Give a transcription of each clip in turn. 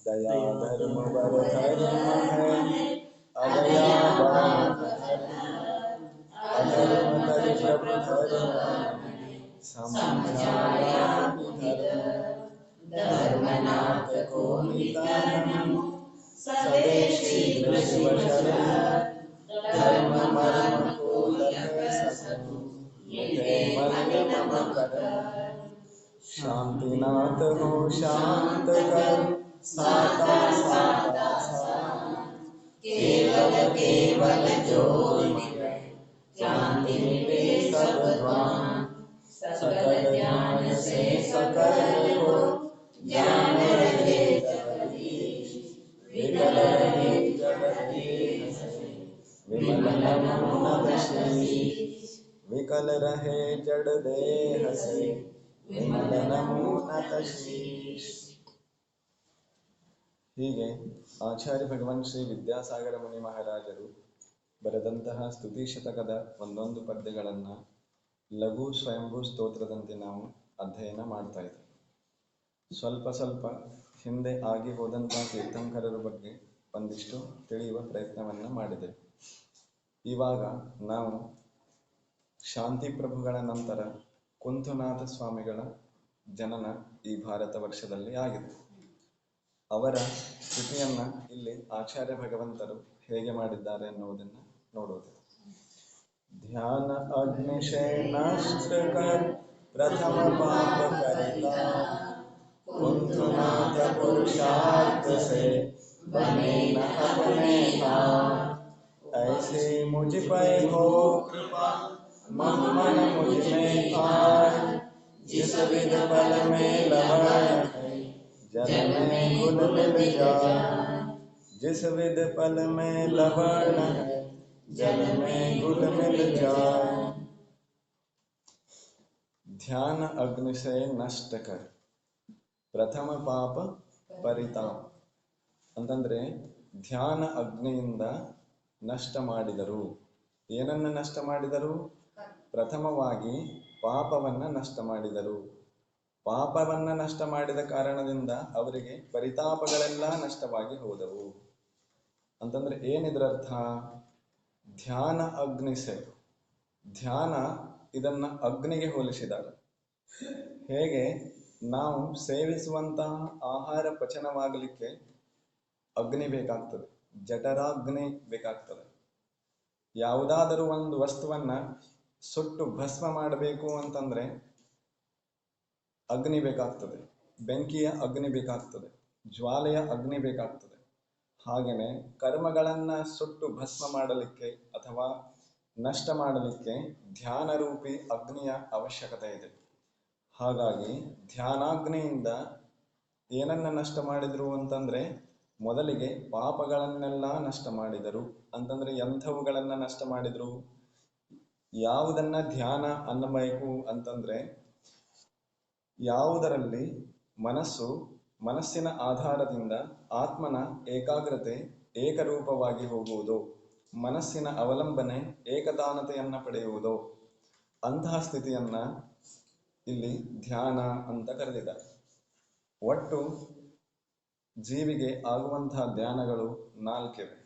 दया धर्म वर धर्म है, अदया बालक अधर्म तरि प्रभु धर्म, समझाया धर्म धर्मनाथ को निदानम, स्वदेशी दृश्य धर्म मर्म को लहे सकु, मिटे मलिन मम कर्म। शांतिनाथ हो शांत कर, साता साता साता, केवल केवल ज्योति मिले, क्रांति मिटे सब द्वार। सकल ज्ञान से सकल हो, ज्ञान रहे जगदीश, विकल रहे जगदीश, विमल नमोनद शीश, विकल रहे जड़ देह से, विमल नमोनद शीश। ಹೀಗೆ ಆಚಾರ್ಯ ಭಗವಾನ್ ಶ್ರೀ ವಿದ್ಯಾಸಾಗರ ಮುನಿ ಮಹಾರಾಜರು ಬರೆದಂತಹ ಸ್ತುತಿ ಶತಕದ ಒಂದೊಂದು ಪದ್ಯಗಳನ್ನು ಲಘು ಸ್ವಯಂಭೂ ಸ್ತೋತ್ರದಂತೆ ನಾವು ಅಧ್ಯಯನ ಮಾಡ್ತಾ ಇದ್ದೇವೆ. ಸ್ವಲ್ಪ ಸ್ವಲ್ಪ ಹಿಂದೆ ಆಗಿ ಹೋದಂತಹ ತೀರ್ಥಂಕರರ ಬಗ್ಗೆ ಒಂದಿಷ್ಟು ತಿಳಿಯುವ ಪ್ರಯತ್ನವನ್ನು ಮಾಡಿದೆ. ಇವಾಗ ನಾವು ಶಾಂತಿ ಪ್ರಭುಗಳ ನಂತರ ಕುಂತುನಾಥ ಸ್ವಾಮಿಗಳ ಜನನ ಈ ಭಾರತ ವರ್ಷದಲ್ಲಿ ಆಗಿದೆ. ಅವರ ಸ್ಥಿತಿಯನ್ನ ಇಲ್ಲಿ ಆಚಾರ್ಯ ಭಗವಂತರು ಹೇಗೆ ಮಾಡಿದ್ದಾರೆ ಎನ್ನುವುದನ್ನು ನೋಡುವುದು. ಧ್ಯಾನ ಅಗ್ನಿಶೇ ನಷ್ಟ ಕರ್ ಪ್ರಥಮ ಪಾಪ ಕರಿತಾ, ಕುಂತುನಾಥ पुरुषार्थ से बने न अपने हाथ, ऐसे मुझ पे हो कृपा मन मन मुझ में आए, जिस विध फल में लवण है जल में घुल मिल जाए, जिस विध फल में लवण है जल में घुल मिल जाए। ध्यान अग्नि से नष्ट कर ಪ್ರಥಮ ಪಾಪ ಪರಿತಾಪ ಅಂತಂದ್ರೆ ಧ್ಯಾನ ಅಗ್ನಿಯಿಂದ ನಷ್ಟ ಮಾಡಿದರು. ಏನನ್ನ ನಷ್ಟ ಮಾಡಿದರು? ಪ್ರಥಮವಾಗಿ ಪಾಪವನ್ನ ನಷ್ಟ ಮಾಡಿದರು. ಪಾಪವನ್ನ ನಷ್ಟ ಮಾಡಿದ ಕಾರಣದಿಂದ ಅವರಿಗೆ ಪರಿತಾಪಗಳೆಲ್ಲ ನಷ್ಟವಾಗಿ ಹೋದವು. ಅಂತಂದ್ರೆ ಏನಿದ್ರ ಅರ್ಥ? ಧ್ಯಾನ ಅಗ್ನಿಸೆ, ಧ್ಯಾನ ಇದನ್ನ ಅಗ್ನಿಗೆ ಹೋಲಿಸಿದ್ದಾರೆ. ಹೇಗೆ ನಾವು ಸೇವಿಸುವಂತಹ ಆಹಾರ ಪಚನವಾಗಲಿಕ್ಕೆ ಅಗ್ನಿ ಬೇಕಾಗ್ತದೆ, ಜಠರಾಗ್ನಿ ಬೇಕಾಗ್ತದೆ. ಯಾವುದಾದರೂ ಒಂದು ವಸ್ತುವನ್ನ ಸುಟ್ಟು ಭಸ್ಮ ಮಾಡಬೇಕು ಅಂತಂದ್ರೆ ಅಗ್ನಿ ಬೇಕಾಗ್ತದೆ, ಬೆಂಕಿಯ ಅಗ್ನಿ ಬೇಕಾಗ್ತದೆ, ಜ್ವಾಲೆಯ ಅಗ್ನಿ ಬೇಕಾಗ್ತದೆ. ಹಾಗೆಯೇ ಕರ್ಮಗಳನ್ನ ಸುಟ್ಟು ಭಸ್ಮ ಮಾಡಲಿಕ್ಕೆ ಅಥವಾ ನಷ್ಟ ಮಾಡಲಿಕ್ಕೆ ಧ್ಯಾನರೂಪಿ ಅಗ್ನಿಯ ಅವಶ್ಯಕತೆ ಇದೆ. ಹಾಗಾಗಿ ಧ್ಯಾನಾಗ್ನಿಯಿಂದ ಏನನ್ನ ನಷ್ಟ ಮಾಡಿದ್ರು ಅಂತಂದ್ರೆ ಮೊದಲಿಗೆ ಪಾಪಗಳನ್ನೆಲ್ಲ ನಷ್ಟ ಮಾಡಿದರು. ಅಂತಂದ್ರೆ ಎಂಥವುಗಳನ್ನ ನಷ್ಟ ಮಾಡಿದ್ರು? ಯಾವುದನ್ನ ಧ್ಯಾನ ಅನ್ನಬೇಕು ಅಂತಂದ್ರೆ ಯಾವುದರಲ್ಲಿ ಮನಸ್ಸಿನ ಆಧಾರದಿಂದ ಆತ್ಮನ ಏಕಾಗ್ರತೆ ಏಕರೂಪವಾಗಿ ಹೋಗುವುದು, ಮನಸ್ಸಿನ ಅವಲಂಬನೆ ಏಕತಾನತೆಯನ್ನ ಪಡೆಯುವುದು, ಅಂತಹ ಸ್ಥಿತಿಯನ್ನ ಇಲ್ಲಿ ಧ್ಯಾನ ಅಂತ ಕರೆದಿದ್ದಾರೆ. ಒಟ್ಟು ಜೀವಿಗೆ ಆಗುವಂತಹ ಧ್ಯಾನಗಳು 4 ಇವೆ.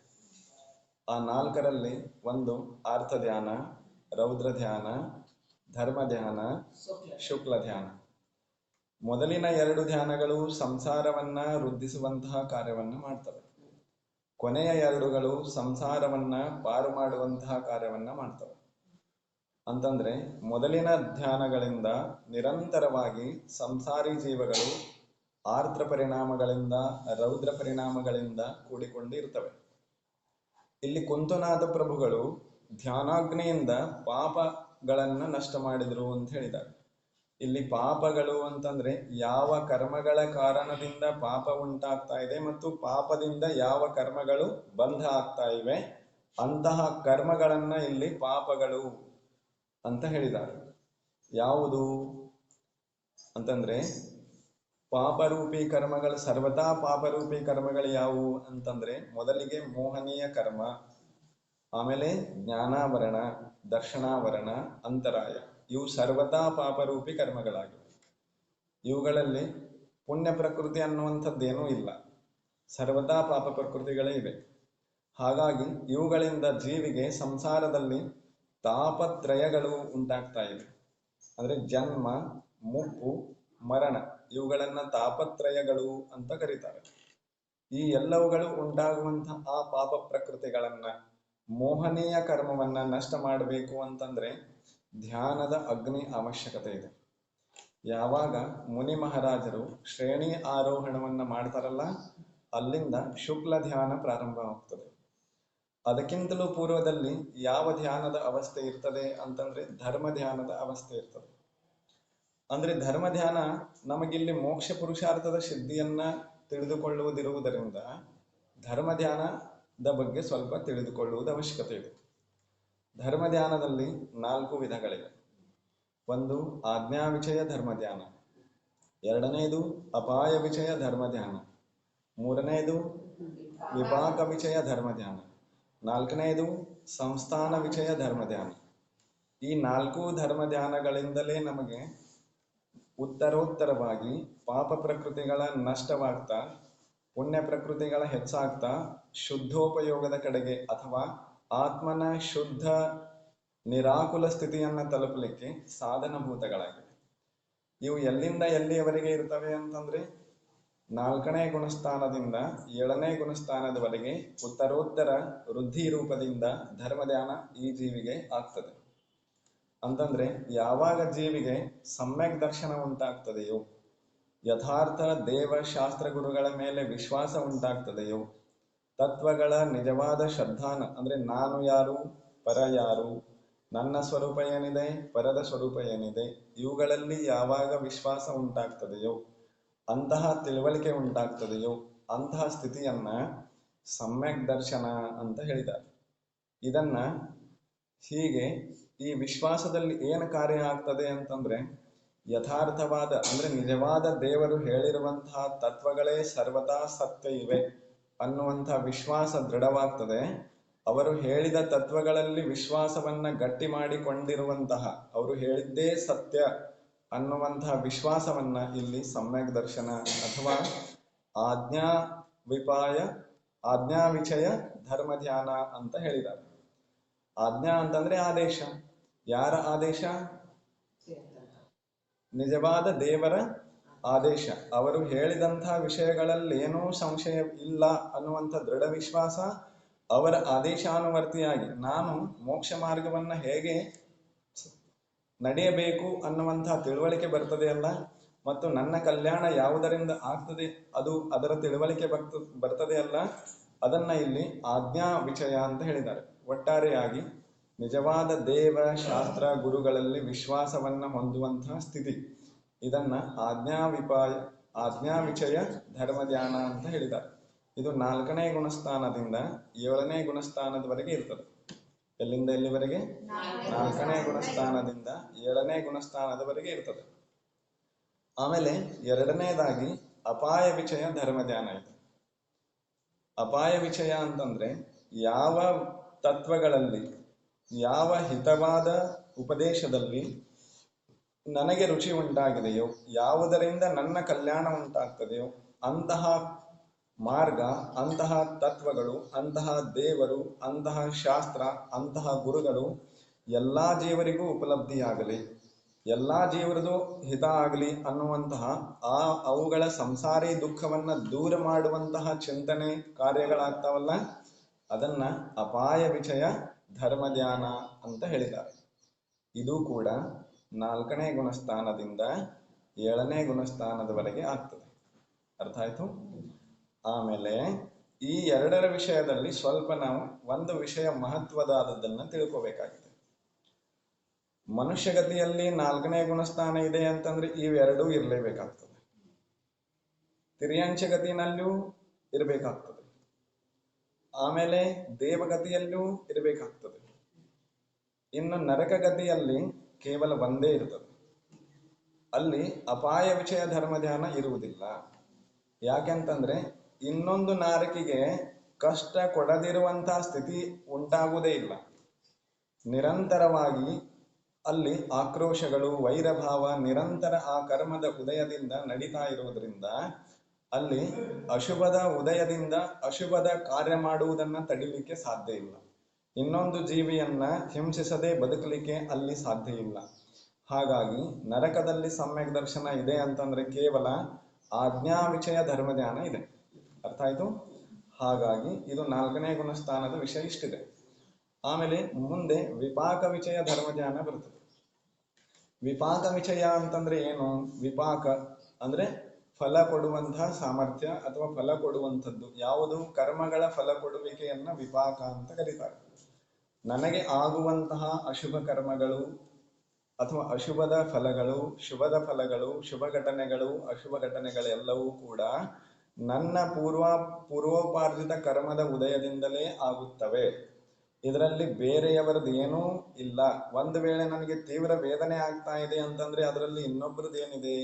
ಆ 4ರಲ್ಲಿ ಒಂದು ಆರ್ಥ ಧ್ಯಾನ, ರೌದ್ರ ಧ್ಯಾನ, ಧರ್ಮ ಧ್ಯಾನ, ಶುಕ್ಲ ಧ್ಯಾನ. ಮೊದಲಿನ 2 ಧ್ಯಾನಗಳು ಸಂಸಾರವನ್ನ ವೃದ್ಧಿಸುವಂತಹ ಕಾರ್ಯವನ್ನ ಮಾಡ್ತವೆ. ಕೊನೆಯ 2ಗಳು ಸಂಸಾರವನ್ನ ಪಾರು ಮಾಡುವಂತಹ ಕಾರ್ಯವನ್ನ ಮಾಡ್ತವೆ. ಅಂತಂದ್ರೆ ಮೊದಲಿನ ಧ್ಯಾನಗಳಿಂದ ನಿರಂತರವಾಗಿ ಸಂಸಾರಿ ಜೀವಗಳು ಆರ್ದ್ರ ಪರಿಣಾಮಗಳಿಂದ ರೌದ್ರ ಪರಿಣಾಮಗಳಿಂದ ಕೂಡಿಕೊಂಡಿರ್ತವೆ. ಇಲ್ಲಿ ಕುಂತುನಾಥ ಪ್ರಭುಗಳು ಧ್ಯಾನಾಗ್ನಿಯಿಂದ ಪಾಪಗಳನ್ನ ನಷ್ಟ ಮಾಡಿದ್ರು ಅಂತ ಹೇಳಿದ್ದಾರೆ. ಇಲ್ಲಿ ಪಾಪಗಳು ಅಂತಂದ್ರೆ ಯಾವ ಕರ್ಮಗಳ ಕಾರಣದಿಂದ ಪಾಪ ಉಂಟಾಗ್ತಾ ಇದೆ ಮತ್ತು ಪಾಪದಿಂದ ಯಾವ ಕರ್ಮಗಳು ಬಂಧ ಆಗ್ತಾ ಇವೆ, ಅಂತಹ ಕರ್ಮಗಳನ್ನ ಇಲ್ಲಿ ಪಾಪಗಳು ಅಂತ ಹೇಳಿದ್ದಾರೆ. ಯಾವುದು ಅಂತಂದ್ರೆ ಪಾಪರೂಪಿ ಕರ್ಮಗಳು, ಸರ್ವತಾ ಪಾಪರೂಪಿ ಕರ್ಮಗಳು ಯಾವುವು ಅಂತಂದ್ರೆ ಮೊದಲಿಗೆ ಮೋಹನೀಯ ಕರ್ಮ, ಆಮೇಲೆ ಜ್ಞಾನಾವರಣ, ದರ್ಶನಾವರಣ, ಅಂತರಾಯ. ಇವು ಸರ್ವತಾ ಪಾಪರೂಪಿ ಕರ್ಮಗಳಾಗಿವೆ. ಇವುಗಳಲ್ಲಿ ಪುಣ್ಯ ಪ್ರಕೃತಿ ಅನ್ನುವಂಥದ್ದೇನೂ ಇಲ್ಲ. ಸರ್ವದಾ ಪಾಪ ಪ್ರಕೃತಿಗಳೇ ಇವೆ. ಹಾಗಾಗಿ ಇವುಗಳಿಂದ ಜೀವಿಗೆ ಸಂಸಾರದಲ್ಲಿ ತಾಪತ್ರಯಗಳು ಉಂಟಾಗ್ತಾ ಇವೆ. ಅಂದ್ರೆ ಜನ್ಮ, ಮುಪ್ಪು, ಮರಣ, ಇವುಗಳನ್ನ ತಾಪತ್ರಯಗಳು ಅಂತ ಕರೀತಾರೆ. ಈ ಎಲ್ಲವುಗಳು ಉಂಟಾಗುವಂತಹ ಆ ಪಾಪ ಪ್ರಕೃತಿಗಳನ್ನ, ಮೋಹನೀಯ ಕರ್ಮವನ್ನ ನಷ್ಟ ಮಾಡಬೇಕು ಅಂತಂದ್ರೆ ಧ್ಯಾನದ ಅಗ್ನಿ ಅವಶ್ಯಕತೆ ಇದೆ. ಯಾವಾಗ ಮುನಿ ಮಹಾರಾಜರು ಶ್ರೇಣಿ ಆರೋಹಣವನ್ನ ಮಾಡ್ತಾರಲ್ಲ, ಅಲ್ಲಿಂದ ಶುಕ್ಲ ಧ್ಯಾನ ಪ್ರಾರಂಭವಾಗ್ತದೆ. ಅದಕ್ಕಿಂತಲೂ ಪೂರ್ವದಲ್ಲಿ ಯಾವ ಧ್ಯಾನದ ಅವಸ್ಥೆ ಇರ್ತದೆ ಅಂತಂದ್ರೆ ಧರ್ಮ ಧ್ಯಾನದ ಅವಸ್ಥೆ ಇರ್ತದೆ. ಅಂದ್ರೆ ಧರ್ಮ ಧ್ಯಾನ ನಮಗಿಲ್ಲಿ ಮೋಕ್ಷ ಪುರುಷಾರ್ಥದ ಸಿದ್ಧಿಯನ್ನ ತಿಳಿದುಕೊಳ್ಳುವುದಿರುವುದರಿಂದ ಧರ್ಮ ಧ್ಯಾನದ ಬಗ್ಗೆ ಸ್ವಲ್ಪ ತಿಳಿದುಕೊಳ್ಳುವುದು ಅವಶ್ಯಕತೆ ಇದೆ. ಧರ್ಮ ಧ್ಯಾನದಲ್ಲಿ 4 ವಿಧಗಳಿವೆ. ಒಂದು ಆಜ್ಞಾ ವಿಷಯ ಧರ್ಮ ಧ್ಯಾನ, ಎರಡನೇದು ಅಪಾಯ ವಿಷಯ ಧರ್ಮ ಧ್ಯಾನ, ಮೂರನೇದು ವಿಪಾಕ ವಿಷಯ ಧರ್ಮ ಧ್ಯಾನ, ನಾಲ್ಕನೇದು ಸಂಸ್ಥಾನ ವಿಷಯ ಧರ್ಮ ಧ್ಯಾನ. ಈ 4 ಧರ್ಮ ಧ್ಯಾನಗಳಿಂದಲೇ ನಮಗೆ ಉತ್ತರೋತ್ತರವಾಗಿ ಪಾಪ ಪ್ರಕೃತಿಗಳ ನಷ್ಟವಾಗ್ತಾ, ಪುಣ್ಯ ಪ್ರಕೃತಿಗಳ ಹೆಚ್ಚಾಗ್ತಾ ಶುದ್ಧೋಪಯೋಗದ ಕಡೆಗೆ ಅಥವಾ ಆತ್ಮನ ಶುದ್ಧ ನಿರಾಕುಲ ಸ್ಥಿತಿಯನ್ನ ತಲುಪಲಿಕ್ಕೆ ಸಾಧನಭೂತಗಳಾಗಿವೆ. ಇವು ಎಲ್ಲಿಂದ ಎಲ್ಲಿಯವರೆಗೆ ಇರ್ತವೆ ಅಂತಂದ್ರೆ 4ನೇ ಗುಣಸ್ಥಾನದಿಂದ 7ನೇ ಗುಣಸ್ಥಾನದವರೆಗೆ ಉತ್ತರೋತ್ತರ ವೃದ್ಧಿ ರೂಪದಿಂದ ಧರ್ಮಧ್ಯಾನ ಈ ಜೀವಿಗೆ ಆಗ್ತದೆ. ಅಂತಂದ್ರೆ ಯಾವಾಗ ಜೀವಿಗೆ ಸಮ್ಯಕ್ ದರ್ಶನ ಉಂಟಾಗ್ತದೆಯೋ, ಯಥಾರ್ಥ ದೇವ ಶಾಸ್ತ್ರ ಗುರುಗಳ ಮೇಲೆ ವಿಶ್ವಾಸ ಉಂಟಾಗ್ತದೆಯೋ, ತತ್ವಗಳ ನಿಜವಾದ ಶ್ರದ್ಧಾನ ಅಂದ್ರೆ ನಾನು ಯಾರು, ಪರ ಯಾರು, ನನ್ನ ಸ್ವರೂಪ ಏನಿದೆ, ಪರದ ಸ್ವರೂಪ ಏನಿದೆ, ಇವುಗಳಲ್ಲಿ ಯಾವಾಗ ವಿಶ್ವಾಸ ಉಂಟಾಗ್ತದೆಯೋ, ಅಂತಹ ತಿಳುವಳಿಕೆ ಉಂಟಾಗ್ತದೆಯೋ, ಅಂತಹ ಸ್ಥಿತಿಯನ್ನ ಸಮ್ಯಕ್ ದರ್ಶನ ಅಂತ ಹೇಳಿದ್ದಾರೆ. ಇದನ್ನ ಹೀಗೆ ಈ ವಿಶ್ವಾಸದಲ್ಲಿ ಏನು ಕಾರ್ಯ ಆಗ್ತದೆ ಅಂತಂದ್ರೆ ಯಥಾರ್ಥವಾದ ಅಂದ್ರೆ ನಿಜವಾದ ದೇವರು ಹೇಳಿರುವಂತಹ ತತ್ವಗಳೇ ಸರ್ವದಾ ಸತ್ಯ ಇವೆ ಅನ್ನುವಂತಹ ವಿಶ್ವಾಸ ದೃಢವಾಗ್ತದೆ. ಅವರು ಹೇಳಿದ ತತ್ವಗಳಲ್ಲಿ ವಿಶ್ವಾಸವನ್ನ ಗಟ್ಟಿ ಮಾಡಿಕೊಂಡಿರುವಂತಹ, ಅವರು ಹೇಳಿದ್ದೇ ಸತ್ಯ ಅನ್ನುವಂತಹ ವಿಶ್ವಾಸವನ್ನ ಇಲ್ಲಿ ಸಮ್ಯಕ್ ದರ್ಶನ ಅಥವಾ ಆಜ್ಞಾ ವಿಷಯ ಧರ್ಮ ಧ್ಯಾನ ಅಂತ ಹೇಳಿದ್ದಾರೆ. ಆಜ್ಞಾ ಅಂತಂದ್ರೆ ಆದೇಶ. ಯಾರ ಆದೇಶ? ನಿಜವಾದ ದೇವರ ಆದೇಶ. ಅವರು ಹೇಳಿದಂತಹ ವಿಷಯಗಳಲ್ಲಿ ಏನೂ ಸಂಶಯ ಇಲ್ಲ ಅನ್ನುವಂಥ ದೃಢ ವಿಶ್ವಾಸ, ಅವರ ಆದೇಶಾನುವರ್ತಿಯಾಗಿ ನಾನು ಮೋಕ್ಷ ಮಾರ್ಗವನ್ನ ಹೇಗೆ ನಡೆಯಬೇಕು ಅನ್ನುವಂತಹ ತಿಳುವಳಿಕೆ ಬರ್ತದೆಯಲ್ಲ, ಮತ್ತು ನನ್ನ ಕಲ್ಯಾಣ ಯಾವುದರಿಂದ ಆಗ್ತದೆ ಅದು ಅದರ ತಿಳುವಳಿಕೆ ಬರ್ತದೆ ಅಲ್ಲ, ಅದನ್ನ ಇಲ್ಲಿ ಆಜ್ಞಾ ವಿಷಯ ಅಂತ ಹೇಳಿದ್ದಾರೆ. ಒಟ್ಟಾರೆಯಾಗಿ ನಿಜವಾದ ದೇವ ಶಾಸ್ತ್ರ ಗುರುಗಳಲ್ಲಿ ವಿಶ್ವಾಸವನ್ನ ಹೊಂದುವಂತಹ ಸ್ಥಿತಿ, ಇದನ್ನ ಆಜ್ಞಾ ವಿಷಯ ಧರ್ಮ ಧ್ಯಾನ ಅಂತ ಹೇಳಿದ್ದಾರೆ. ಇದು 4ನೇ ಗುಣಸ್ಥಾನದಿಂದ 7ನೇ ಗುಣಸ್ಥಾನದವರೆಗೆ ಇರ್ತದೆ. ಎಲ್ಲಿಂದ ಎಲ್ಲಿವರೆಗೆ? 4ನೇ ಗುಣಸ್ಥಾನದಿಂದ 7ನೇ ಗುಣಸ್ಥಾನದವರೆಗೆ ಇರ್ತದೆ. ಆಮೇಲೆ 2ನೇದಾಗಿ ಅಪಾಯ ವಿಷಯ ಧರ್ಮ ಧ್ಯಾನ ಇದೆ. ಅಪಾಯ ವಿಷಯ ಅಂತಂದ್ರೆ ಯಾವ ತತ್ವಗಳಲ್ಲಿ, ಯಾವ ಹಿತವಾದ ಉಪದೇಶದಲ್ಲಿ ನನಗೆ ರುಚಿ ಉಂಟಾಗಿದೆಯೋ, ಯಾವುದರಿಂದ ನನ್ನ ಕಲ್ಯಾಣ ಉಂಟಾಗ್ತದೆಯೋ ಅಂತಹ ಮಾರ್ಗ, ಅಂತಹ ತತ್ವಗಳು, ಅಂತಹ ದೇವರು, ಅಂತಹ ಶಾಸ್ತ್ರ, ಅಂತಹ ಗುರುಗಳು ಎಲ್ಲಾ ಜೀವರಿಗೂ ಉಪಲಬ್ಧಿಯಾಗಲಿ, ಎಲ್ಲಾ ಜೀವರದು ಹಿತ ಆಗಲಿ ಅನ್ನುವಂತಹ ಅವುಗಳ ಸಂಸಾರಿ ದುಃಖವನ್ನ ದೂರ ಮಾಡುವಂತಹ ಚಿಂತನೆ ಕಾರ್ಯಗಳಾಗ್ತಾವಲ್ಲ, ಅದನ್ನ ಅಪಾಯ ವಿಷಯ ಧರ್ಮ ಧ್ಯಾನ ಅಂತ ಹೇಳಿದ್ದಾರೆ. ಇದು ಕೂಡ 4ನೇ ಗುಣಸ್ಥಾನದಿಂದ 7ನೇ ಗುಣಸ್ಥಾನದವರೆಗೆ ಆಗ್ತದೆ. ಅರ್ಥ ಆಯ್ತು? ಆಮೇಲೆ ಈ 2ರ ವಿಷಯದಲ್ಲಿ ಸ್ವಲ್ಪ ನಾವು ಒಂದು ವಿಷಯ ಮಹತ್ವದಾದದ್ದನ್ನ ತಿಳ್ಕೋಬೇಕಾಗಿದೆ. ಮನುಷ್ಯಗತಿಯಲ್ಲಿ 4ನೇ ಗುಣಸ್ಥಾನ ಇದೆ ಅಂತಂದ್ರೆ ಇವೆರಡೂ ಇರಲೇಬೇಕಾಗ್ತದೆ. ತಿರ್ಯಾಂಚಗತಿನಲ್ಲೂ ಇರಬೇಕಾಗ್ತದೆ, ಆಮೇಲೆ ದೇವಗತಿಯಲ್ಲೂ ಇರಬೇಕಾಗ್ತದೆ. ಇನ್ನು ನರಕಗತಿಯಲ್ಲಿ ಕೇವಲ ಒಂದೇ ಇರ್ತದೆ. ಅಲ್ಲಿ ಅಪಾಯ ವಿಷಯ ಧರ್ಮ ಧ್ಯಾನ ಇರುವುದಿಲ್ಲ. ಯಾಕೆಂತಂದ್ರೆ ಇನ್ನೊಂದು ನಾರಕಿಗೆ ಕಷ್ಟ ಕೊಡದಿರುವಂತಹ ಸ್ಥಿತಿ ಉಂಟಾಗುವುದೇ ಇಲ್ಲ. ನಿರಂತರವಾಗಿ ಅಲ್ಲಿ ಆಕ್ರೋಶಗಳು, ವೈರಭಾವ ನಿರಂತರ ಆ ಕರ್ಮದ ಉದಯದಿಂದ ನಡೀತಾ ಇರುವುದರಿಂದ ಅಲ್ಲಿ ಅಶುಭದ ಉದಯದಿಂದ ಅಶುಭದ ಕಾರ್ಯ ಮಾಡುವುದನ್ನ ತಡಿಲಿಕ್ಕೆ ಸಾಧ್ಯ ಇಲ್ಲ. ಇನ್ನೊಂದು ಜೀವಿಯನ್ನ ಹಿಂಸಿಸದೆ ಬದುಕಲಿಕ್ಕೆ ಅಲ್ಲಿ ಸಾಧ್ಯ ಇಲ್ಲ. ಹಾಗಾಗಿ ನರಕದಲ್ಲಿ ಸಮ್ಯಕ್ ದರ್ಶನ ಇದೆ ಅಂತಂದ್ರೆ ಕೇವಲ ಆಜ್ಞಾ ವಿಷಯ ಧರ್ಮ ಧ್ಯಾನ ಇದೆ. ಅರ್ಥ ಆಯ್ತು? ಹಾಗಾಗಿ ಇದು 4ನೇ ಗುಣಸ್ಥಾನದ ವಿಷಯ ಇಷ್ಟಿದೆ. ಆಮೇಲೆ ಮುಂದೆ ವಿಪಾಕ ವಿಷಯ ಧರ್ಮ ಧ್ಯಾನ ಬರ್ತದೆ. ವಿಪಾಕ ವಿಷಯ ಅಂತಂದ್ರೆ ಏನು? ವಿಪಾಕ ಅಂದ್ರೆ ಫಲ ಕೊಡುವಂತಹ ಸಾಮರ್ಥ್ಯ ಅಥವಾ ಫಲ ಕೊಡುವಂಥದ್ದು ಯಾವುದು? ಕರ್ಮಗಳ ಫಲ ಕೊಡುವಿಕೆಯನ್ನ ವಿಪಾಕ ಅಂತ ಕರೀತಾರೆ. ನನಗೆ ಆಗುವಂತಹ ಅಶುಭ ಕರ್ಮಗಳು ಅಥವಾ ಅಶುಭದ ಫಲಗಳು, ಶುಭದ ಫಲಗಳು, ಶುಭ ಘಟನೆಗಳು, ಅಶುಭ ಘಟನೆಗಳೆಲ್ಲವೂ ಕೂಡ ನನ್ನ ಪೂರ್ವೋಪಾರ್ಜಿತ ಕರ್ಮದ ಉದಯದಿಂದಲೇ ಆಗುತ್ತವೆ. ಇದರಲ್ಲಿ ಬೇರೆಯವರದ್ದು ಏನೂ ಇಲ್ಲ. ಒಂದು ವೇಳೆ ನನಗೆ ತೀವ್ರ ವೇದನೆ ಆಗ್ತಾ ಇದೆ ಅಂತಂದ್ರೆ ಅದರಲ್ಲಿ ಇನ್ನೊಬ್ಬರದ್ದು ಏನಿದೆ?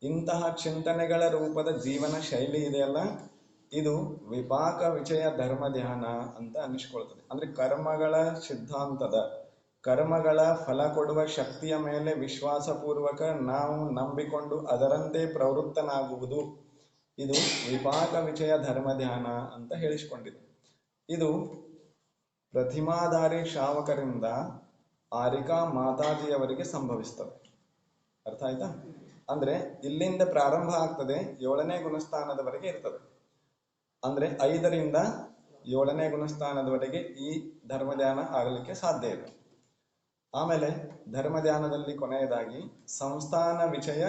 ಇಂತಹ ಚಿಂತನೆಗಳ ರೂಪದ ಜೀವನ ಶೈಲಿ ಇದೆಯಲ್ಲ, ಇದು ವಿಪಾಕ ವಿಷಯ ಧರ್ಮ ಧ್ಯಾನ ಅಂತ ಅನಿಸ್ಕೊಳ್ತದೆ. ಅಂದ್ರೆ ಕರ್ಮಗಳ ಸಿದ್ಧಾಂತದ, ಕರ್ಮಗಳ ಫಲ ಕೊಡುವ ಶಕ್ತಿಯ ಮೇಲೆ ವಿಶ್ವಾಸಪೂರ್ವಕ ನಾವು ನಂಬಿಕೊಂಡು ಅದರಂತೆ ಪ್ರವೃತ್ತನಾಗುವುದು, ಇದು ವಿಪಾಕ ವಿಷಯ ಧರ್ಮ ಧ್ಯಾನ ಅಂತ ಹೇಳಿಸಿಕೊಂಡಿದೆ. ಇದು ಪ್ರತಿಮಾಧಾರಿ ಶ್ರಾವಕರಿಂದ ಆರಿಕಾ ಮಾತಾಜಿಯವರಿಗೆ ಸಂಭವಿಸ್ತದೆ. ಅರ್ಥ ಆಯ್ತಾ? ಅಂದ್ರೆ ಇಲ್ಲಿಂದ ಪ್ರಾರಂಭ ಆಗ್ತದೆ, 7ನೇ ಗುಣಸ್ಥಾನದವರೆಗೆ ಇರ್ತದೆ. ಅಂದ್ರೆ 5ರಿಂದ 7ನೇ ಗುಣಸ್ಥಾನದವರೆಗೆ ಈ ಧರ್ಮ ಧ್ಯಾನ ಆಗಲಿಕ್ಕೆ ಸಾಧ್ಯ ಇದೆ. ಆಮೇಲೆ ಧರ್ಮ ಧ್ಯಾನದಲ್ಲಿ ಕೊನೆಯದಾಗಿ ಸಂಸ್ಥಾನ ವಿಷಯ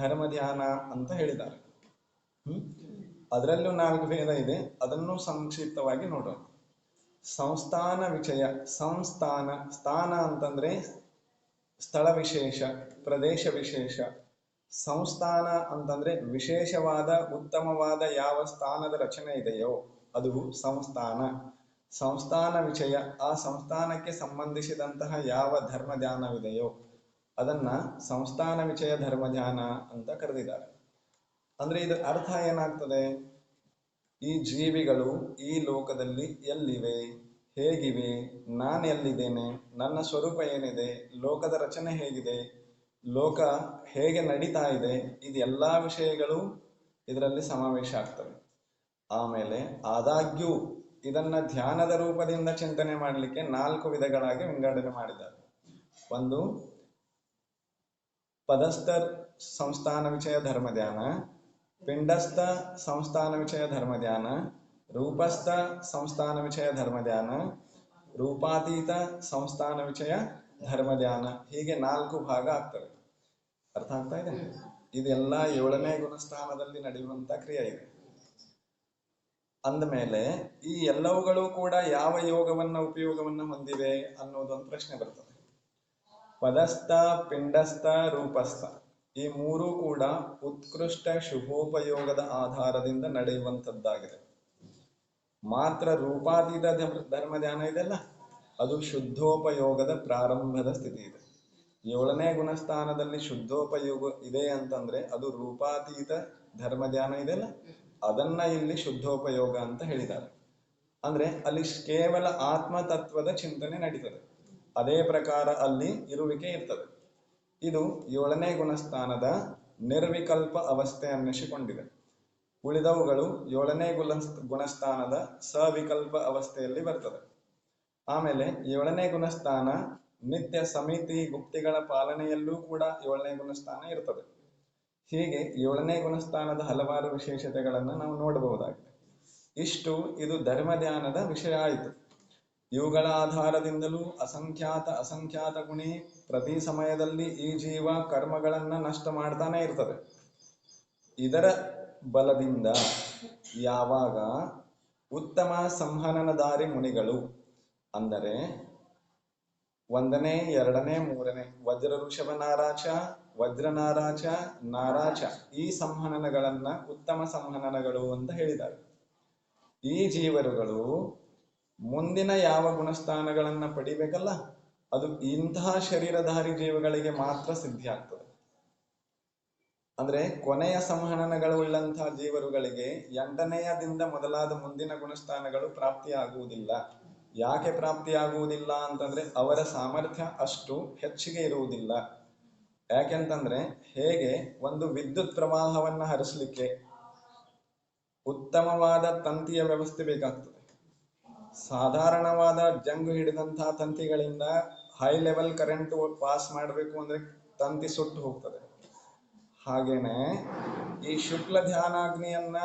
ಧರ್ಮ ಧ್ಯಾನ ಅಂತ ಹೇಳಿದ್ದಾರೆ. ಅದರಲ್ಲೂ 4 ಭೇದ ಇದೆ, ಅದನ್ನು ಸಂಕ್ಷಿಪ್ತವಾಗಿ ನೋಡೋಣ. ಸಂಸ್ಥಾನ ವಿಷಯ, ಸಂಸ್ಥಾನ, ಸ್ಥಾನ ಅಂತಂದ್ರೆ ಸ್ಥಳ ವಿಶೇಷ, ಪ್ರದೇಶ ವಿಶೇಷ. ಸಂಸ್ಥಾನ ಅಂತಂದ್ರೆ ವಿಶೇಷವಾದ ಉತ್ತಮವಾದ ಯಾವ ಸ್ಥಾನದ ರಚನೆ ಇದೆಯೋ ಅದು ಸಂಸ್ಥಾನ. ಸಂಸ್ಥಾನ ವಿಷಯ, ಆ ಸಂಸ್ಥಾನಕ್ಕೆ ಸಂಬಂಧಿಸಿದಂತಹ ಯಾವ ಧರ್ಮ ಧ್ಯಾನವಿದೆಯೋ ಅದನ್ನ ಸಂಸ್ಥಾನ ವಿಷಯ ಧರ್ಮ ಧ್ಯಾನ ಅಂತ ಕರೆದಿದ್ದಾರೆ. ಅಂದ್ರೆ ಇದರ ಅರ್ಥ ಏನಾಗ್ತದೆ? ಈ ಜೀವಿಗಳು ಈ ಲೋಕದಲ್ಲಿ ಎಲ್ಲಿವೆ, ಹೇಗಿವೆ, ನಾನು ಎಲ್ಲಿದ್ದೇನೆ, ನನ್ನ ಸ್ವರೂಪ ಏನಿದೆ, ಲೋಕದ ರಚನೆ ಹೇಗಿದೆ, ಲೋಕ ಹೇಗೆ ನಡೀತಾ ಇದೆ, ಇದೆಲ್ಲಾ ವಿಷಯಗಳು ಇದರಲ್ಲಿ ಸಮಾವೇಶ ಆಗ್ತವೆ. ಆಮೇಲೆ ಆದಾಗ್ಯೂ ಇದನ್ನ ಧ್ಯಾನದ ರೂಪದಿಂದ ಚಿಂತನೆ ಮಾಡಲಿಕ್ಕೆ 4 ವಿಧಗಳಾಗಿ ವಿಂಗಡಣೆ ಮಾಡಿದ್ದಾರೆ. ಒಂದು ಪದಸ್ಥ ಸಂಸ್ಥಾನ ವಿಷಯ ಧರ್ಮ ಧ್ಯಾನ, ಪಿಂಡಸ್ಥ ಸಂಸ್ಥಾನ ವಿಷಯ ಧರ್ಮ ಧ್ಯಾನ, ರೂಪಸ್ಥ ಸಂಸ್ಥಾನ ವಿಷಯ ಧರ್ಮ ಧ್ಯಾನ, ರೂಪಾತೀತ ಸಂಸ್ಥಾನ ವಿಷಯ ಧರ್ಮ ಧ್ಯಾನ. ಹೀಗೆ 4 ಭಾಗ ಆಗ್ತವೆ. ಅರ್ಥ ಆಗ್ತಾ ಇದೆ? ಇದೆಲ್ಲ 7ನೇ ಗುಣಸ್ಥಾನದಲ್ಲಿ ನಡೆಯುವಂತ ಕ್ರಿಯೆ ಇದೆ. ಅಂದಮೇಲೆ ಈ ಎಲ್ಲವುಗಳು ಕೂಡ ಯಾವ ಯೋಗವನ್ನ ಉಪಯೋಗವನ್ನ ಹೊಂದಿವೆ ಅನ್ನೋದೊಂದು ಪ್ರಶ್ನೆ ಬರ್ತದೆ. ಪದಸ್ಥ, ಪಿಂಡಸ್ಥ, ರೂಪಸ್ಥ ಈ 3 ಕೂಡ ಉತ್ಕೃಷ್ಟ ಶುಭೋಪಯೋಗದ ಆಧಾರದಿಂದ ನಡೆಯುವಂಥದ್ದಾಗಿದೆ. ಮಾತ್ರ ರೂಪಾತೀತ ಧರ್ಮ ಧ್ಯಾನ ಇದೆಲ್ಲ, ಅದು ಶುದ್ಧೋಪಯೋಗದ ಪ್ರಾರಂಭದ ಸ್ಥಿತಿ ಇದೆ. 7ನೇ ಗುಣಸ್ಥಾನದಲ್ಲಿ ಶುದ್ಧೋಪಯೋಗ ಇದೆ ಅಂತಂದ್ರೆ ಅದು ರೂಪಾತೀತ ಧರ್ಮ ಧ್ಯಾನ ಇದೆಯಲ್ಲ, ಅದನ್ನ ಇಲ್ಲಿ ಶುದ್ಧೋಪಯೋಗ ಅಂತ ಹೇಳಿದ್ದಾರೆ. ಅಂದ್ರೆ ಅಲ್ಲಿ ಕೇವಲ ಆತ್ಮತತ್ವದ ಚಿಂತನೆ ನಡೀತದೆ, ಅದೇ ಪ್ರಕಾರ ಅಲ್ಲಿ ಇರುವಿಕೆ ಇರ್ತದೆ. ಇದು 7ನೇ ಗುಣಸ್ಥಾನದ ನಿರ್ವಿಕಲ್ಪ ಅವಸ್ಥೆ ಅನ್ನಿಸಿಕೊಂಡಿದೆ. ಉಳಿದವುಗಳು 7ನೇ ಗುಣಸ್ಥಾನದ ಸವಿಕಲ್ಪ ಅವಸ್ಥೆಯಲ್ಲಿ ಬರ್ತದೆ. ಆಮೇಲೆ 7ನೇ ಗುಣಸ್ಥಾನ ನಿತ್ಯ ಸಮಿತಿ ಗುಪ್ತಿಗಳ ಪಾಲನೆಯಲ್ಲೂ ಕೂಡ 7ನೇ ಗುಣಸ್ಥಾನ ಇರ್ತದೆ. ಹೀಗೆ 7ನೇ ಗುಣಸ್ಥಾನದ ಹಲವಾರು ವಿಶೇಷತೆಗಳನ್ನು ನಾವು ನೋಡಬಹುದಾಗಿದೆ. ಇಷ್ಟು ಇದು ಧರ್ಮ ಧ್ಯಾನದ ವಿಷಯ ಆಯಿತು. ಇವುಗಳ ಆಧಾರದಿಂದಲೂ ಅಸಂಖ್ಯಾತ ಗುಣಿ ಪ್ರತಿ ಸಮಯದಲ್ಲಿ ಈ ಜೀವ ಕರ್ಮಗಳನ್ನ ನಷ್ಟ ಮಾಡ್ತಾನೆ ಇರ್ತದೆ. ಇದರ ಬಲದಿಂದ ಯಾವಾಗ ಉತ್ತಮ ಸಂಹನನದಾರಿ ಮುನಿಗಳು ಅಂದರೆ 1ನೇ 2ನೇ 3ನೇ ವಜ್ರ ಋಷಭ ನಾರಾಚ, ವಜ್ರ ನಾರಾಚ, ನಾರಾಚ ಈ ಸಂಹನನಗಳನ್ನ ಉತ್ತಮ ಸಂಹನನಗಳು ಅಂತ ಹೇಳಿದ್ದಾರೆ. ಈ ಜೀವರುಗಳು ಮುಂದಿನ ಯಾವ ಗುಣಸ್ಥಾನಗಳನ್ನ ಪಡಿಬೇಕಲ್ಲ, ಅದು ಇಂತಹ ಶರೀರಧಾರಿ ಜೀವಗಳಿಗೆ ಮಾತ್ರ ಸಿದ್ಧಿ ಆಗ್ತದೆ. ಅಂದ್ರೆ ಕೊನೆಯ ಸಂಹನನಗಳುಳ್ಳಂತಹ ಜೀವರುಗಳಿಗೆ 8ನೇಯದಿಂದ ಮೊದಲಾದ ಮುಂದಿನ ಗುಣಸ್ಥಾನಗಳು ಪ್ರಾಪ್ತಿಯಾಗುವುದಿಲ್ಲ. ಯಾಕೆ ಪ್ರಾಪ್ತಿಯಾಗುವುದಿಲ್ಲ ಅಂತಂದ್ರೆ ಅವರ ಸಾಮರ್ಥ್ಯ ಅಷ್ಟು ಹೆಚ್ಚಿಗೆ ಇರುವುದಿಲ್ಲ. ಯಾಕೆಂತಂದ್ರೆ ಹೇಗೆ ಒಂದು ವಿದ್ಯುತ್ ಪ್ರವಾಹವನ್ನ ಹರಿಸಲಿಕ್ಕೆ ಉತ್ತಮವಾದ ತಂತಿಯ ವ್ಯವಸ್ಥೆ ಬೇಕಾಗ್ತದೆ. ಸಾಧಾರಣವಾದ ಜಂಗು ಹಿಡಿದಂತಹ ತಂತಿಗಳಿಂದ ಹೈ ಲೆವೆಲ್ ಕರೆಂಟ್ ಪಾಸ್ ಮಾಡಬೇಕು ಅಂದ್ರೆ ತಂತಿ ಸುಟ್ಟು ಹೋಗ್ತದೆ. ಹಾಗೇನೆ ಈ ಶುಕ್ಲ ಧ್ಯಾನಾಗ್ನಿಯನ್ನ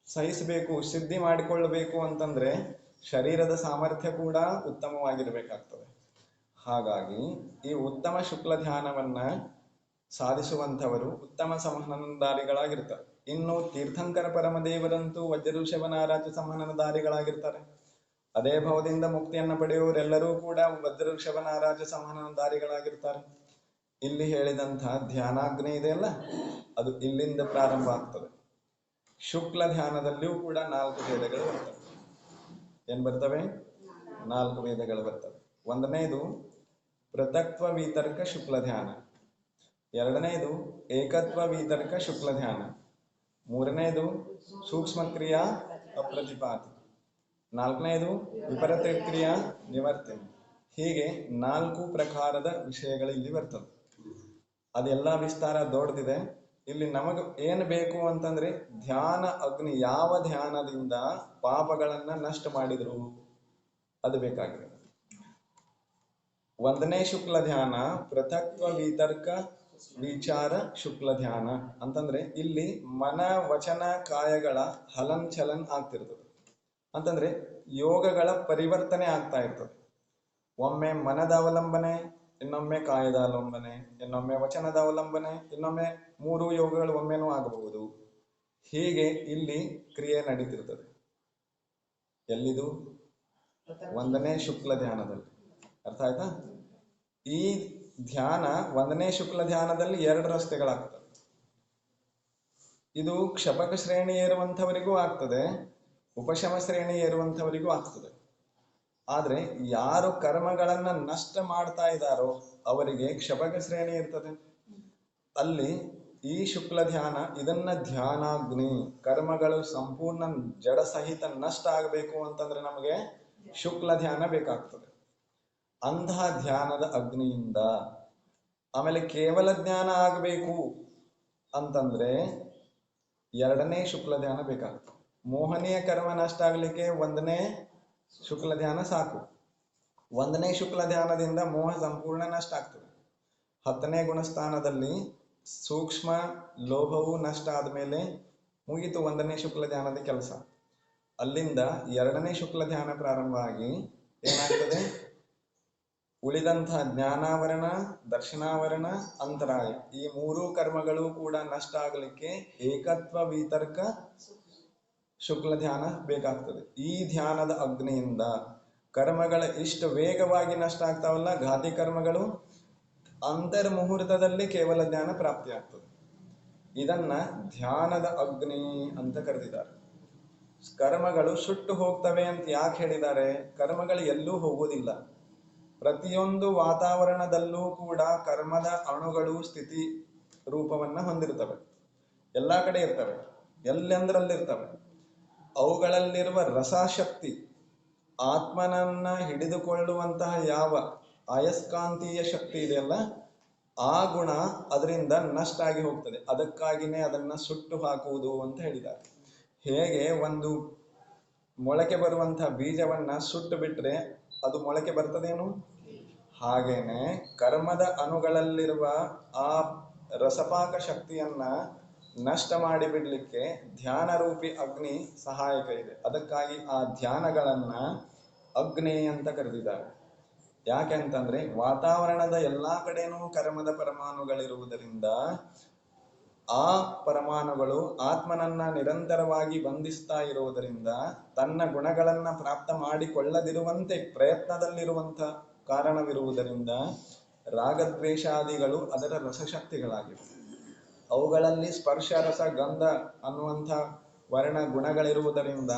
ಸಹಿಸಬೇಕು, ಸಿದ್ಧಿ ಮಾಡಿಕೊಳ್ಳಬೇಕು ಅಂತಂದ್ರೆ ಶರೀರದ ಸಾಮರ್ಥ್ಯ ಕೂಡ ಉತ್ತಮವಾಗಿರ್ಬೇಕಾಗ್ತದೆ. ಹಾಗಾಗಿ ಈ ಉತ್ತಮ ಶುಕ್ಲ ಧ್ಯಾನವನ್ನ ಸಾಧಿಸುವಂಥವರು ಉತ್ತಮ ಸಂವಹನದಾರಿಗಳಾಗಿರ್ತಾರೆ. ಇನ್ನು ತೀರ್ಥಂಕರ ಪರಮದೇವರಂತೂ ವಜ್ರಋಷಭನಾರಾಜ ಸಂವಹನದಾರಿಗಳಾಗಿರ್ತಾರೆ. ಅದೇ ಭಾವದಿಂದ ಮುಕ್ತಿಯನ್ನು ಪಡೆಯುವವರೆಲ್ಲರೂ ಕೂಡ ವಜ್ರಋಷಭನಾರಾಜ ಸಂವಹನದಾರಿಗಳಾಗಿರ್ತಾರೆ. ಇಲ್ಲಿ ಹೇಳಿದಂತಹ ಧ್ಯಾನಾಗ್ನಿ ಇದೆಯಲ್ಲ, ಅದು ಇಲ್ಲಿಂದ ಪ್ರಾರಂಭ ಆಗ್ತದೆ. ಶುಕ್ಲ ಧ್ಯಾನದಲ್ಲಿಯೂ ಕೂಡ 4 ವೇದಗಳು ಬರ್ತವೆ. ಏನ್ ಬರ್ತವೆ? 4 ವೇದಗಳು ಬರ್ತವೆ. ಒಂದನೇದು ಪೃಥಕ್ತ್ವ ವಿತರ್ಕ ಶುಕ್ಲ ಧ್ಯಾನ, ಎರಡನೇದು ಏಕತ್ವ ವಿತರ್ಕ ಶುಕ್ಲ ಧ್ಯಾನ, ಮೂರನೇದು ಸೂಕ್ಷ್ಮ ಕ್ರಿಯಾ ಅಪ್ರತಿಪಾತಿ, ನಾಲ್ಕನೇದು ವಿಪರೀತ ಕ್ರಿಯಾ ನಿವರ್ತನೆ. ಹೀಗೆ 4 ಪ್ರಕಾರದ ವಿಷಯಗಳು ಇಲ್ಲಿ ಬರ್ತದೆ. ಅದೆಲ್ಲ ವಿಸ್ತಾರ ದೊಡ್ಡದಿದೆ. ಇಲ್ಲಿ ನಮಗೆ ಏನು ಬೇಕು ಅಂತಂದ್ರೆ ಧ್ಯಾನ ಅಗ್ನಿ, ಯಾವ ಧ್ಯಾನದಿಂದ ಪಾಪಗಳನ್ನ ನಷ್ಟ ಮಾಡಿದ್ರು ಅದು ಬೇಕಾಗಿದೆ. ಒಂದನೇ ಶುಕ್ಲ ಧ್ಯಾನ ಪೃಥಕ್ತ್ವ ವಿತರ್ಕ ವಿಚಾರ ಶುಕ್ಲ ಧ್ಯಾನ ಅಂತಂದ್ರೆ ಇಲ್ಲಿ ಮನ ವಚನ ಕಾಯಗಳ ಹಲನ್ ಚಲನ್ ಆಗ್ತಿರ್ತದೆ. ಅಂತಂದ್ರೆ ಯೋಗಗಳ ಪರಿವರ್ತನೆ ಆಗ್ತಾ ಇರ್ತದೆ. ಒಮ್ಮೆ ಮನದ ಅವಲಂಬನೆ, ಇನ್ನೊಮ್ಮೆ ಕಾಯದ ಅವಲಂಬನೆ, ಇನ್ನೊಮ್ಮೆ ವಚನದ ಅವಲಂಬನೆ, ಇನ್ನೊಮ್ಮೆ 3 ಯೋಗಗಳು ಒಮ್ಮೆನೂ ಆಗಬಹುದು. ಹೀಗೆ ಇಲ್ಲಿ ಕ್ರಿಯೆ ನಡೀತಿರ್ತದೆ. ಎಲ್ಲಿದು? ಒಂದನೇ ಶುಕ್ಲ ಧ್ಯಾನದಲ್ಲಿ. ಅರ್ಥ ಆಯ್ತಾ? ಈ ಧ್ಯಾನ ಒಂದನೇ ಶುಕ್ಲ ಧ್ಯಾನದಲ್ಲಿ 2 ರಸ್ತೆಗಳಾಗ್ತವೆ. ಇದು ಕ್ಷಪಕ ಶ್ರೇಣಿ ಏರುವಂಥವರಿಗೂ ಆಗ್ತದೆ, ಉಪಶಮ ಶ್ರೇಣಿ ಏರುವಂಥವರಿಗೂ ಆಗ್ತದೆ. ಆದ್ರೆ ಯಾರು ಕರ್ಮಗಳನ್ನ ನಷ್ಟ ಮಾಡ್ತಾ ಇದ್ದಾರೋ ಅವರಿಗೆ ಕ್ಷಪಕ ಶ್ರೇಣಿ ಇರ್ತದೆ. ಅಲ್ಲಿ ಈ ಶುಕ್ಲ ಧ್ಯಾನ ಇದನ್ನ ಧ್ಯಾನಾಗ್ನಿ, ಕರ್ಮಗಳು ಸಂಪೂರ್ಣ ಜಡ ಸಹಿತ ನಷ್ಟ ಆಗಬೇಕು ಅಂತಂದ್ರೆ ನಮಗೆ ಶುಕ್ಲ ಧ್ಯಾನ ಬೇಕಾಗ್ತದೆ. ಅಂತಹ ಧ್ಯಾನದ ಅಗ್ನಿಯಿಂದ ಆಮೇಲೆ ಕೇವಲ ಜ್ಞಾನ ಆಗಬೇಕು ಅಂತಂದ್ರೆ ಎರಡನೇ ಶುಕ್ಲ ಧ್ಯಾನ ಬೇಕಾಗ್ತದೆ. ಮೋಹನೀಯ ಕರ್ಮ ನಷ್ಟ ಆಗ್ಲಿಕ್ಕೆ ಒಂದನೇ ಶುಕ್ಲ ಧ್ಯಾನ ಸಾಕು. ಒಂದನೇ ಶುಕ್ಲ ಧ್ಯಾನದಿಂದ ಮೋಹ ಸಂಪೂರ್ಣ ನಷ್ಟ ಆಗ್ತದೆ. 10ನೇ ಗುಣಸ್ಥಾನದಲ್ಲಿ ಸೂಕ್ಷ್ಮ ಲೋಭವು ನಷ್ಟ ಆದ್ಮೇಲೆ ಮುಗಿತು ಒಂದನೇ ಶುಕ್ಲ ಧ್ಯಾನದ ಕೆಲಸ. ಅಲ್ಲಿಂದ ಎರಡನೇ ಶುಕ್ಲ ಧ್ಯಾನ ಪ್ರಾರಂಭ ಆಗಿ ಏನಾಗ್ತದೆ? ಉಳಿದಂತಹ ಜ್ಞಾನಾವರಣ, ದರ್ಶನಾವರಣ, ಅಂತರಾಯ, ಈ 3 ಕರ್ಮಗಳು ಕೂಡ ನಷ್ಟ ಆಗಲಿಕ್ಕೆ ಏಕತ್ವ ವಿತರ್ಕ ಶುಕ್ಲ ಧ್ಯಾನ ಬೇಕಾಗ್ತದೆ. ಈ ಧ್ಯಾನದ ಅಗ್ನಿಯಿಂದ ಕರ್ಮಗಳ ಇಷ್ಟು ವೇಗವಾಗಿ ನಷ್ಟ ಆಗ್ತಾವಲ್ಲ, ಘಾತಿ ಕರ್ಮಗಳು, ಅಂತರ್ ಮುಹೂರ್ತದಲ್ಲಿ ಕೇವಲ ಜ್ಞಾನ ಪ್ರಾಪ್ತಿ ಆಗ್ತದೆ. ಇದನ್ನ ಧ್ಯಾನದ ಅಗ್ನಿ ಅಂತ ಕರೆದಿದ್ದಾರೆ. ಕರ್ಮಗಳು ಸುಟ್ಟು ಹೋಗ್ತವೆ ಅಂತ ಯಾಕೆ ಹೇಳಿದ್ದಾರೆ? ಕರ್ಮಗಳು ಎಲ್ಲೂ ಹೋಗುವುದಿಲ್ಲ. ಪ್ರತಿಯೊಂದು ವಾತಾವರಣದಲ್ಲೂ ಕೂಡ ಕರ್ಮದ ಅಣುಗಳು ಸ್ಥಿತಿ ರೂಪವನ್ನ ಹೊಂದಿರ್ತವೆ. ಎಲ್ಲಾ ಕಡೆ ಇರ್ತವೆ, ಎಲ್ಲೆಂದರಲ್ಲಿರ್ತವೆ. ಅವುಗಳಲ್ಲಿರುವ ರಸಶಕ್ತಿ, ಆತ್ಮನನ್ನ ಹಿಡಿದುಕೊಳ್ಳುವಂತಹ ಯಾವ ಅಯಸ್ಕಾಂತೀಯ ಶಕ್ತಿ ಇದೆಯಲ್ಲ, ಆ ಗುಣ ಅದರಿಂದ ನಷ್ಟ ಆಗಿ ಹೋಗ್ತದೆ. ಅದಕ್ಕಾಗಿನೇ ಅದನ್ನ ಸುಟ್ಟು ಹಾಕುವುದು ಅಂತ ಹೇಳಿದ್ದಾರೆ. ಹೇಗೆ ಒಂದು ಮೊಳಕೆ ಬರುವಂತಹ ಬೀಜವನ್ನ ಸುಟ್ಟು ಬಿಟ್ರೆ ಅದು ಮೊಳಕೆ ಬರ್ತದೇನು? ಹಾಗೇನೆ ಕರ್ಮದ ಅಣುಗಳಲ್ಲಿರುವ ಆ ರಸಪಾಕ ಶಕ್ತಿಯನ್ನ ನಷ್ಟ ಮಾಡಿ ಬಿಡ್ಲಿಕ್ಕೆ ಧ್ಯಾನ ರೂಪಿ ಅಗ್ನಿ ಸಹಾಯಕ ಇದೆ. ಅದಕ್ಕಾಗಿ ಆ ಧ್ಯಾನಗಳನ್ನ ಅಗ್ನಿ ಅಂತ ಕರೆದಿದ್ದಾರೆ. ಯಾಕೆ ಅಂತಂದ್ರೆ ವಾತಾವರಣದ ಎಲ್ಲಾ ಕಡೆನೂ ಕರ್ಮದ ಪರಮಾಣುಗಳಿರುವುದರಿಂದ ಆ ಪರಮಾಣುಗಳು ಆತ್ಮನನ್ನ ನಿರಂತರವಾಗಿ ಬಂಧಿಸ್ತಾ ಇರುವುದರಿಂದ ತನ್ನ ಗುಣಗಳನ್ನ ಪ್ರಾಪ್ತ ಮಾಡಿಕೊಳ್ಳದಿರುವಂತೆ ಪ್ರಯತ್ನದಲ್ಲಿರುವಂತ ಕಾರಣವಿರುವುದರಿಂದ ರಾಗದ್ವೇಷಾದಿಗಳು ಅದರ ರಸಶಕ್ತಿಗಳಾಗಿವೆ. ಅವುಗಳಲ್ಲಿ ಸ್ಪರ್ಶ, ರಸ, ಗಂಧ ಅನ್ನುವಂಥ ವರ್ಣ ಗುಣಗಳಿರುವುದರಿಂದ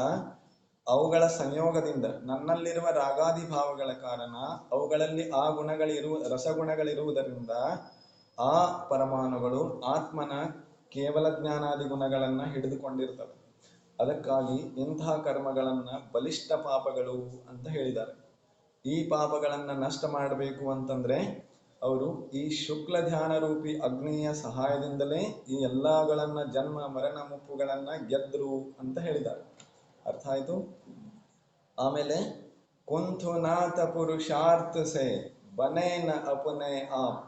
ಅವುಗಳ ಸಂಯೋಗದಿಂದ ನನ್ನಲ್ಲಿರುವ ರಾಗಾದಿ ಭಾವಗಳ ಕಾರಣ ಅವುಗಳಲ್ಲಿ ಆ ರಸಗುಣಗಳಿರುವುದರಿಂದ ಆ ಪರಮಾಣುಗಳು ಆತ್ಮನ ಕೇವಲ ಜ್ಞಾನಾದಿ ಗುಣಗಳನ್ನ ಹಿಡಿದುಕೊಂಡಿರ್ತವೆ. ಅದಕ್ಕಾಗಿ ಇಂತಹ ಕರ್ಮಗಳನ್ನ ಬಲಿಷ್ಠ ಪಾಪಗಳು ಅಂತ ಹೇಳಿದ್ದಾರೆ. ಈ ಪಾಪಗಳನ್ನ ನಷ್ಟ ಮಾಡಬೇಕು ಅಂತಂದ್ರೆ ಅವರು ಈ ಶುಕ್ಲ ಧ್ಯಾನ ರೂಪಿ ಅಗ್ನಿಯ ಸಹಾಯದಿಂದಲೇ ಈ ಎಲ್ಲಗಳನ್ನ ಜನ್ಮ ಮರಣ ಮುಪ್ಪುಗಳನ್ನ ಗೆದ್ರು ಅಂತ ಹೇಳಿದ್ದಾರೆ. ಅರ್ಥ ಆಯ್ತು. ಆಮೇಲೆ ಕುಂಥುನಾಥ ಪುರುಷಾರ್ಥ ಸೆ ಬನೆ ನ ಅಪನೆ ಆಪ್.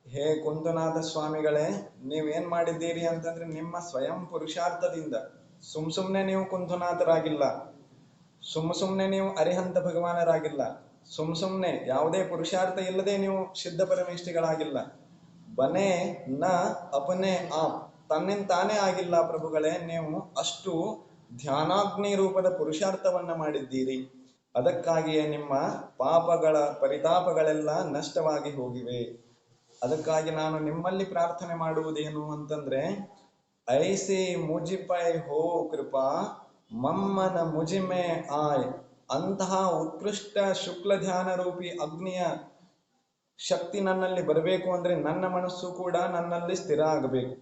ಹೇ ಕುಂತುನಾಥ ಸ್ವಾಮಿಗಳೇ, ನೀವೇನ್ ಮಾಡಿದ್ದೀರಿ ಅಂತಂದ್ರೆ ನಿಮ್ಮ ಸ್ವಯಂ ಪುರುಷಾರ್ಥದಿಂದ, ಸುಮ್ನೆ ನೀವು ಕುಂತುನಾಥರಾಗಿಲ್ಲ, ಸುಮ್ನೆ ನೀವು ಅರಿಹಂತ ಭಗವಾನರಾಗಿಲ್ಲ, ಸುಮ್ನೆ ಯಾವುದೇ ಪುರುಷಾರ್ಥ ಇಲ್ಲದೆ ನೀವು ಸಿದ್ಧ ಪರಮೇಷ್ಠಿಗಳಾಗಿಲ್ಲ. ಬನೆ ನ ಅಪನೆ ಆಪ್, ತನ್ನಿಂದ ತಾನೇ ಆಗಿಲ್ಲ ಪ್ರಭುಗಳೇ, ನೀವು ಅಷ್ಟು ಧ್ಯಾನಾಗ್ನಿ ರೂಪದ ಪುರುಷಾರ್ಥವನ್ನ ಮಾಡಿದ್ದೀರಿ. ಅದಕ್ಕಾಗಿಯೇ ನಿಮ್ಮ ಪಾಪಗಳ ಪರಿತಾಪಗಳೆಲ್ಲ ನಷ್ಟವಾಗಿ ಹೋಗಿವೆ. ಅದಕ್ಕಾಗಿ ನಾನು ನಿಮ್ಮಲ್ಲಿ ಪ್ರಾರ್ಥನೆ ಮಾಡುವುದೇನು ಅಂತಂದ್ರೆ, ಐಸಿ ಮುಜಿಪೈ ಹೋ ಕೃಪಾ ಮಮ್ಮನ ಮುಜಿಮೆ ಆಯ್. ಅಂತಹ ಉತ್ಕೃಷ್ಟ ಶುಕ್ಲ ಧ್ಯಾನ ರೂಪಿ ಅಗ್ನಿಯ ಶಕ್ತಿ ನನ್ನಲ್ಲಿ ಬರಬೇಕು ಅಂದ್ರೆ ನನ್ನ ಮನಸ್ಸು ಕೂಡ ನನ್ನಲ್ಲಿ ಸ್ಥಿರ ಆಗಬೇಕು.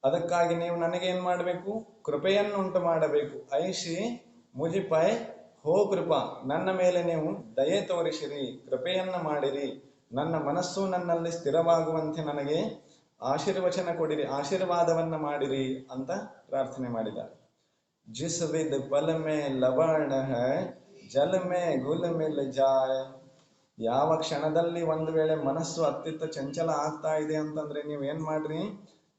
ಅದಕ್ಕಾಗಿ ನೀವು ನನಗೇನ್ ಮಾಡಬೇಕು? ಕೃಪೆಯನ್ನುಂಟು ಮಾಡಬೇಕು. ಐಸಿ ಮುಜಿಪೈ ಹೋ ಕೃಪಾ, ನನ್ನ ಮೇಲೆ ನೀವು ದಯೆ ತೋರಿಸಿರಿ, ಕೃಪೆಯನ್ನ ಮಾಡಿರಿ, ನನ್ನ ಮನಸ್ಸು ನನ್ನಲ್ಲಿ ಸ್ಥಿರವಾಗುವಂತೆ ನನಗೆ ಆಶೀರ್ವಚನ ಕೊಡಿರಿ, ಆಶೀರ್ವಾದವನ್ನ ಮಾಡಿರಿ ಅಂತ ಪ್ರಾರ್ಥನೆ ಮಾಡಿದ್ದಾರೆ. ಜಿಸ್ ವಿದ್ ಫಲ ಮೇ ಲವಣ ಹೈ ಜಲ ಮೇ ಗುಲ್ ಮಿಲ್ ಜಾಯ್. ಯಾವ ಕ್ಷಣದಲ್ಲಿ ಒಂದು ವೇಳೆ ಮನಸ್ಸು ಅತ್ತಿತ್ತ ಚಂಚಲ ಆಗ್ತಾ ಇದೆ ಅಂತಂದ್ರೆ ನೀವು ಏನ್ ಮಾಡ್ರಿ,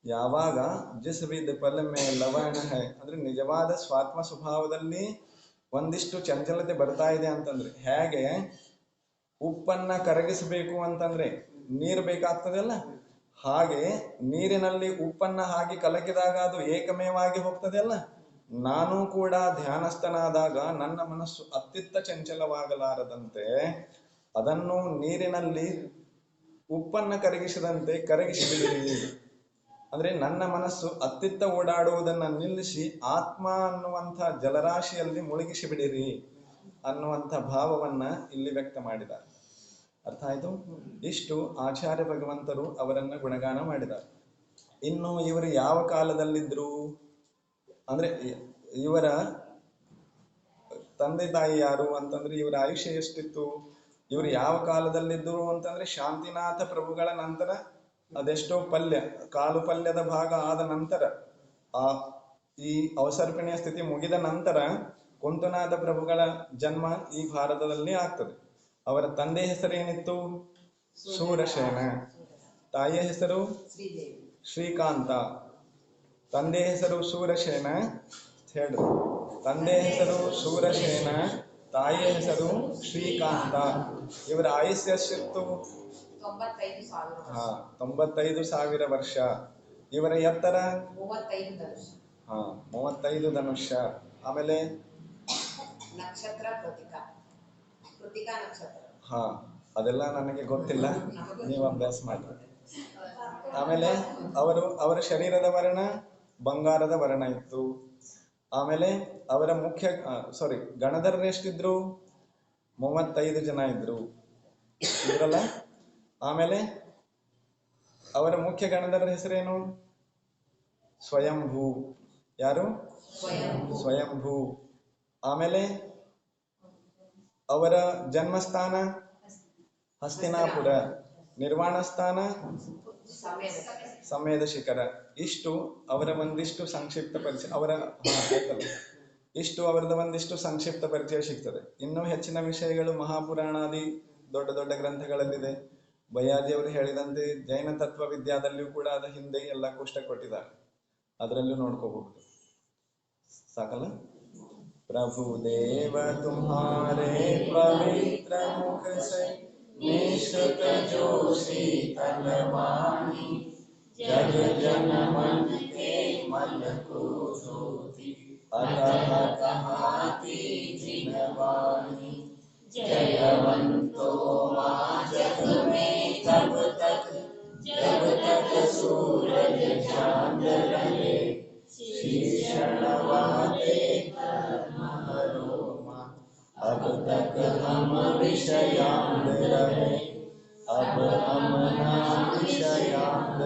ಯಾವಾಗ ಜಿಸ್ ವಿದ್ ಫಲ ಮೇ ಲವಣ ಹೈ ಅಂದ್ರೆ ನಿಜವಾದ ಸ್ವಾತ್ಮ ಸ್ವಭಾವದಲ್ಲಿ ಒಂದಿಷ್ಟು ಚಂಚಲತೆ ಬರ್ತಾ ಇದೆ ಅಂತಂದ್ರೆ, ಹೇಗೆ ಉಪ್ಪನ್ನ ಕರಗಿಸಬೇಕು ಅಂತಂದ್ರೆ ನೀರು ಬೇಕಾಗ್ತದಲ್ಲ, ಹಾಗೆ ನೀರಿನಲ್ಲಿ ಉಪ್ಪನ್ನ ಹಾಕಿ ಕಲಕಿದಾಗ ಅದು ಏಕಮೇವಾಗಿ ಹೋಗ್ತದೆ ಅಲ್ಲ. ನಾನು ಕೂಡ ಧ್ಯಾನಸ್ಥನಾದಾಗ ನನ್ನ ಮನಸ್ಸು ಅತ್ತಿತ್ತ ಚಂಚಲವಾಗಲಾರದಂತೆ ಅದನ್ನು ನೀರಿನಲ್ಲಿ ಉಪ್ಪನ್ನ ಕರಗಿಸಿದಂತೆ ಕರಗಿಸಿಬಿಡಿರಿ. ಅಂದ್ರೆ ನನ್ನ ಮನಸ್ಸು ಅತ್ತಿತ್ತ ಓಡಾಡುವುದನ್ನ ನಿಲ್ಲಿಸಿ ಆತ್ಮ ಅನ್ನುವಂಥ ಜಲರಾಶಿಯಲ್ಲಿ ಮುಳುಗಿಸಿ ಬಿಡಿರಿ ಅನ್ನುವಂಥ ಭಾವವನ್ನ ಇಲ್ಲಿ ವ್ಯಕ್ತ ಮಾಡಿದ್ದಾರೆ. ಅರ್ಥ ಆಯ್ತು. ಇಷ್ಟು ಆಚಾರ್ಯ ಭಗವಂತರು ಅವರನ್ನ ಗುಣಗಾನ ಮಾಡಿದ್ದಾರೆ. ಇನ್ನು ಇವರು ಯಾವ ಕಾಲದಲ್ಲಿದ್ರು ಅಂದ್ರೆ, ಇವರ ತಂದೆ ತಾಯಿ ಯಾರು ಅಂತಂದ್ರೆ, ಇವರ ಆಯುಷ್ಯ ಎಷ್ಟಿತ್ತು, ಇವರು ಯಾವ ಕಾಲದಲ್ಲಿದ್ದರು ಅಂತಂದ್ರೆ ಶಾಂತಿನಾಥ ಪ್ರಭುಗಳ ನಂತರ ಅದೆಷ್ಟೋ ಕಾಲು ಪಲ್ಯದ ಭಾಗ ಆದ ನಂತರ, ಈ ಅವಸರ್ಪಣೆಯ ಸ್ಥಿತಿ ಮುಗಿದ ನಂತರ ಕುಂತುನಾಥ ಪ್ರಭುಗಳ ಜನ್ಮ ಈ ಭಾರತದಲ್ಲಿ ಆಗ್ತದೆ. ಅವರ ತಂದೆ ಹೆಸರೇನಿತ್ತು? ಶೂರಸೇನ. ತಾಯಿಯ ಹೆಸರು ಶ್ರೀಕಾಂತ. ತಂದೆ ಹೆಸರು ಶೂರಸೇನ ಹೇಳು. ತಂದೆ ಹೆಸರು ಶೂರಸೇನ, ತಾಯಿಯ ಹೆಸರು ಶ್ರೀಕಾಂತ. ಇವರ ಆಯುಷ್ಯ ಎಷ್ಟಿತ್ತು? 95,000 ವರ್ಷ. ಇವರ ಎತ್ತರ 35 ಧನುಷ್ಯ. ಆಮೇಲೆ ನಕ್ಷತ್ರ ಕೃತಿಕಾ ನಕ್ಷತ್ರ. ಅದೆಲ್ಲ ನನಗೆ ಗೊತ್ತಿಲ್ಲ, ನೀವು ಅಭ್ಯಾಸ ಮಾಡಿ. ಆಮೇಲೆ ಅವರ ಶರೀರದ ವರ್ಣ ಬಂಗಾರದ ವರ್ಣ ಇತ್ತು. ಆಮೇಲೆ ಅವರ ಗಣಧರರು ಎಷ್ಟಿದ್ರು? 35 ಜನ ಇದ್ರು ಇದ್ರಲ್ಲ. ಆಮೇಲೆ ಅವರ ಮುಖ್ಯ ಗಣಧರರ ಹೆಸರೇನು? ಸ್ವಯಂಭೂ. ಯಾರು? ಸ್ವಯಂಭೂ. ಆಮೇಲೆ ಅವರ ಜನ್ಮಸ್ಥಾನ ಹಸ್ತಿನಾಪುರ, ನಿರ್ವಾಣ ಸ್ಥಾನ ಸಮೇಧ ಶಿಖರ. ಇಷ್ಟು ಅವರ ಒಂದಿಷ್ಟು ಸಂಕ್ಷಿಪ್ತ ಪರಿಚಯ. ಇಷ್ಟು ಅವರದ ಒಂದಿಷ್ಟು ಸಂಕ್ಷಿಪ್ತ ಪರಿಚಯ ಸಿಗ್ತದೆ. ಇನ್ನೂ ಹೆಚ್ಚಿನ ವಿಷಯಗಳು ಮಹಾಪುರಾಣಾದಿ ದೊಡ್ಡ ದೊಡ್ಡ ಗ್ರಂಥಗಳಲ್ಲಿದೆ. ಬಯ್ಯಾಜಿಯವರು ಹೇಳಿದಂತೆ ಜೈನ ತತ್ವ ವಿದ್ಯಾದಲ್ಲಿಯೂ ಕೂಡ ಅದ ಹಿಂದೆ ಎಲ್ಲ ಕೋಷ್ಟ ಕೊಟ್ಟಿದ್ದಾರೆ, ಅದರಲ್ಲೂ ನೋಡ್ಕೋಬಹುದು. ಸಾಕಲ್ಲ. प्रभु देव तुम्हारे पवित्र मुख से निष्ठ जो शीतल वाणी, जग जन मन के मन को धोती, अतः कहाती जिनवाणी। जयवंतो मां जग में तब तक, जब तक सूरज चांद रहे, शीशण वाते अब तक हम विषयांत रहे, अब हम ना विषयांत